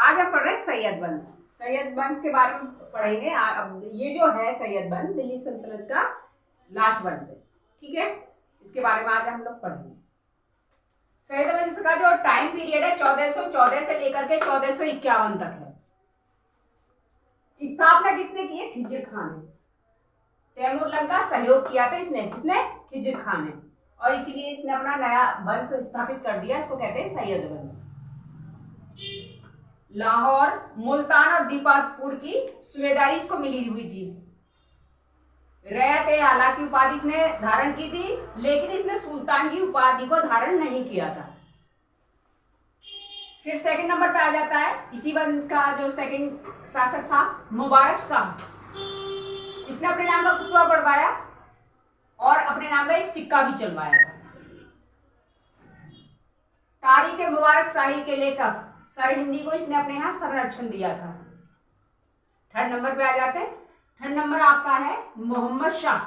आज हम पढ़ रहे हैं सैयद वंश। सैयद वंश के बारे में पढ़ेंगे। अब ये जो है सैयद वंश दिल्ली सल्तनत का लास्ट वंश है, ठीक है। इसके बारे में आज हम लोग पढ़ेंगे। सैयद वंश का जो टाइम पीरियड है 1414 से लेकर के 1451 तक है। स्थापना किसने की है? खिजिर खान ने। तैमूर लंग का सहयोग किया था इसने, किसने? खिजिर खान ने। और इसीलिए इसने अपना नया वंश स्थापित कर दिया, इसको कहते हैं सैयद वंश। लाहौर, मुल्तान और दीपालपुर की सूबेदारी इसको मिली हुई थी। रैयत आला की उपाधि इसने धारण की थी, लेकिन इसने सुल्तान की उपाधि को धारण नहीं किया था। फिर सेकंड नंबर पे आ जाता है इसी वंश का जो सेकंड शासक था मुबारक शाह। इसने अपने नाम का कुतबा पढ़वाया और अपने नाम का एक सिक्का भी चलवाया था। तारीख मुबारक शाही के लेखक सरहिंदी को इसने अपने यहाँ संरक्षण दिया था। थर्ड नंबर पे आ जाते हैं। थर्ड नंबर आपका है मोहम्मद शाह,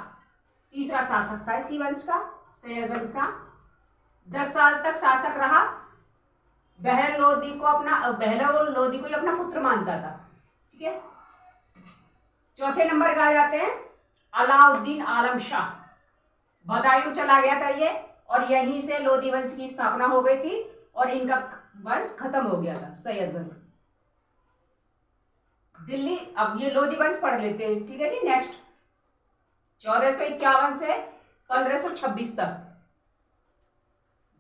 तीसरा शासक था इसी वंश का, सैयद वंश का। 10 साल तक शासक रहा। बहलोल लोदी को ही अपना पुत्र मानता था, ठीक है। चौथे नंबर का आ जाते हैं अलाउद्दीन आलम शाह। बदायूं चला गया था ये, और यहीं से लोदी वंश की स्थापना हो गई थी और इनका वंश खत्म हो गया था, सैयद वंश। दिल्ली, अब ये लोदी वंश पढ़ लेते हैं, ठीक है जी। नेक्स्ट 1451 से 1526 तक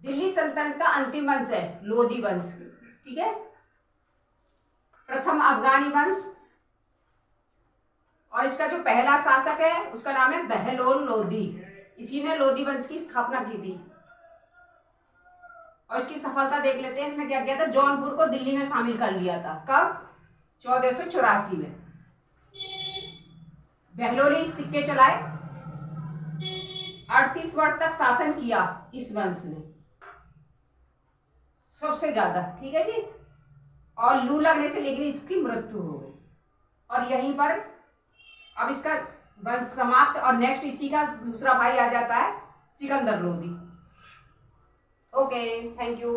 दिल्ली सल्तनत का अंतिम वंश है लोदी वंश, ठीक है। प्रथम अफगानी वंश, और इसका जो पहला शासक है उसका नाम है बहलोल लोदी। इसी ने लोदी वंश की स्थापना की थी। और इसकी सफलता देख लेते हैं। इसने क्या किया था? जौनपुर को दिल्ली में शामिल कर लिया था। कब? 1484 में। बहलोली सिक्के चलाए। 38 वर्ष तक शासन किया इस वंश ने, सबसे ज्यादा, ठीक है जी। और लू लगने से लेकिन इसकी मृत्यु हो गई, और यहीं पर अब इसका वंश समाप्त। और नेक्स्ट इसी का दूसरा भाई आ जाता है Sikandar Lodi. Okay, thank you.